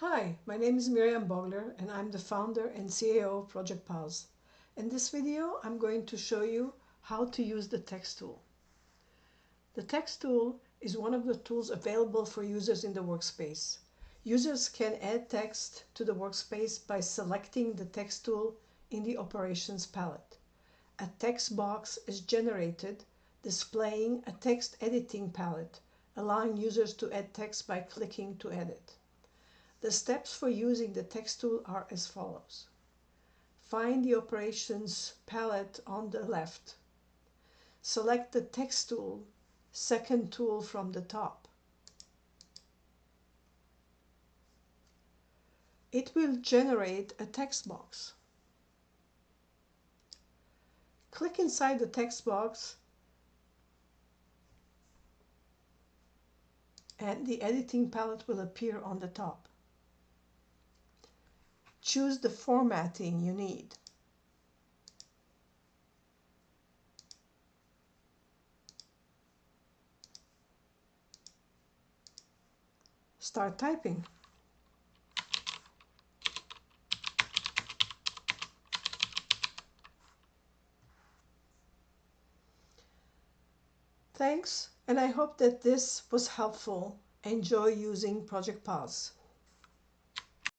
Hi, my name is Miriam Bogler and I'm the founder and CEO of Project Pause. In this video, I'm going to show you how to use the text tool. The text tool is one of the tools available for users in the workspace. Users can add text to the workspace by selecting the text tool in the operations palette. A text box is generated displaying a text editing palette, allowing users to add text by clicking to edit. The steps for using the text tool are as follows. Find the operations palette on the left. Select the text tool, second tool from the top. It will generate a text box. Click inside the text box and the editing palette will appear on the top. Choose the formatting you need. Start typing. Thanks, and I hope that this was helpful. Enjoy using Project Pause.